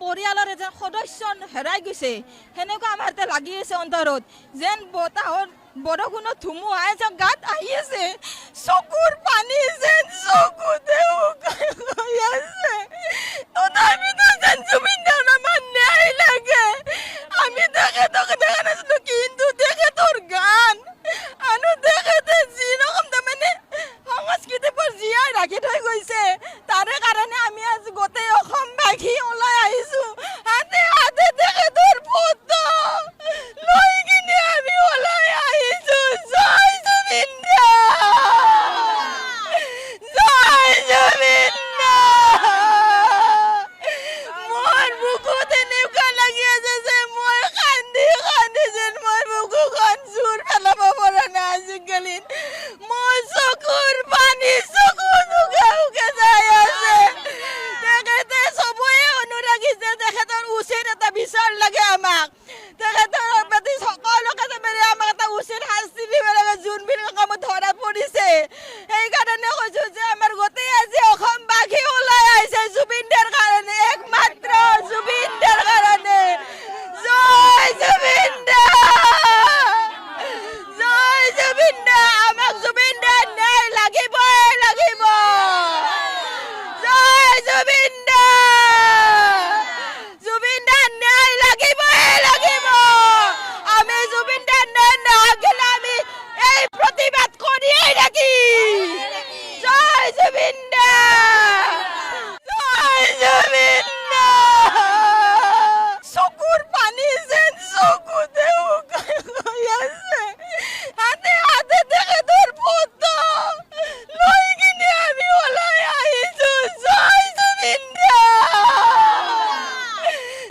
পৰিয়ালৰ এজন সদস্য হেৰাই গৈছে সেনেকুৱা আমাৰ এটা লাগি আছে অন্তৰত যেন বতাহৰ বৰষুণৰ ধুমুহাই যেন গাত আহি আছে চকুৰ পানী যেন চকুতে শুকাই আছে তথাপিতো যেন জুবিন দাৰ আমাৰ ন্যায় লাগে আমি তেখেতক দেখা নাছিলো কিন্তু তেখেতৰ গান আৰু তেখেতে যিৰকম তাৰমানে সংস্কৃতিবোৰ জীয়াই ৰাখি থৈ গৈছে তাৰে কাৰণে আমি আজি গোটেই অসমবাসী ওলাই আহিছো হাতে হাতে তেখেতৰ ফটো লৈ কিনে আমি ওলাই আহিছো জয় জুবিন দা জয় জুবিন দা মোৰ বুকুত এনেকুৱা লাগি আছে যে মই কান্দি কান্দি যেন মই বুকুখন জোৰ পেলাব পৰা নাই আজিকালি মোৰ চকুৰ পানী চকু শুকে শুকে যাই আছে তেখেতে চবৰে অনুৰাগী যে তেখেতৰ উচিত এটা বিচাৰ লাগে আমাক তেখেতৰ প্ৰতি সকলোকে তাৰমানে আমাক এটা উচিত শাস্তি দিব লাগে যোনবিলাক কামত ধৰা পৰিছে সেইকাৰণে কৈছো যে আমাৰ গোটেই আজি অসমবাসী ওলাই আহিছে জুবিন দাৰ কাৰণে একমাত্ৰ জুবিন দাৰ কাৰণে জয় জুবিন দা জয় জুবিন দা আমাক জুবিন দাৰ ন্যায় লাগিবই লাগিব জয় জুবিন দা জুবিন দাৰ ন্যায় লাগিবই লাগিব আমি জুবিন দাৰ ন্যায় নাগিলে আমি এই প্ৰতিবাদ কৰিয়েই থাকিম জয় জুবিন দা জয় জুবিন দা চকুৰ পানী যেন চকুতে শুকাই আছে হাতে হাতে তেখেতৰ ফটো লৈ কিনে আমি ওলাই আহিছো জয় জুবিন দা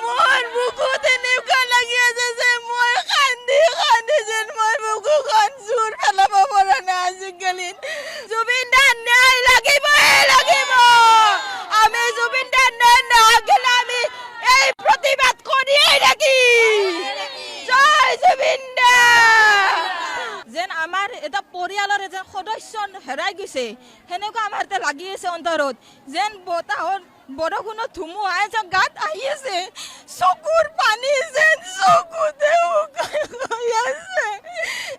মোৰ বুকুত এনেকুৱা লাগি আছে যে মই কান্দি কান্দি যেন মই বুকুখন জোৰ পেলাব পৰা নাই আজিকালি জুবিন দাৰ ন্যায় লাগিবই লাগিব আমি জুবিন দাৰ ন্যায় নাগিলে আমি এই প্ৰতিবাদ কৰিয়েই থাকিম জয় জুবিন দা যেন আমাৰ এটা পৰিয়ালৰ এজন সদস্য হেৰাই গৈছে সেনেকুৱা আমাৰ এটা লাগি আছে অন্তৰত যেন বতাহৰ বৰষুণৰ ধুমুহাই যেন গাত আহি আছে চকুৰ পানী যেন চকুতে শুকাই আছে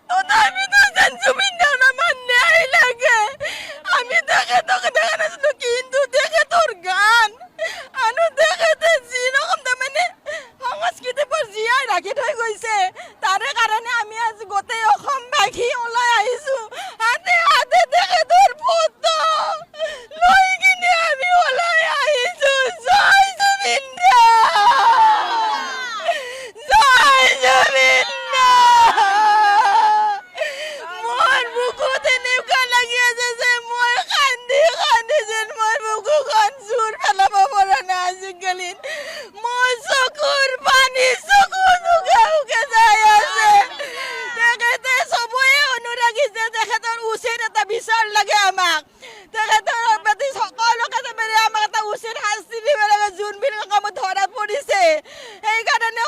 তথাপিতো যেন জুবিন দাৰ আমাৰ ন্যায় লাগে আমি তেখেতক দেখা নাছিলো কিন্তু তেখেতৰ গান আৰু তেখেতে যিৰকম তাৰমানে সংস্কৃতিবোৰ জীয়াই ৰাখি থৈ গৈছে তাৰে কাৰণে আমি আজি গোটেই অসমবাসী ওলাই আহিছো হাতে হাতে তেখেতৰ ফটো লৈ কিনে আমি ওলাই আহিছো জয় জুবিন দা জয় জুবিন দা মোৰ বুকুত এনেকুৱা লাগি আছে যে মই কান্দি কান্দি যেন মই বুকুখন জোৰ পেলাব পৰা নাই আজিকালি মোৰ চকুৰ পানী চকু শুকে শুকে যাই আছে তেখেতে চবৰে অনুৰাগী যে তেখেতৰ উচিত এটা বিচাৰ লাগে আমাক তেখেতৰ প্ৰতি সকলোকে তাৰমানে আমাক এটা উচিত শাস্তি দিব লাগে যোনবিলাক কামত ধৰা পৰিছে সেইকাৰণে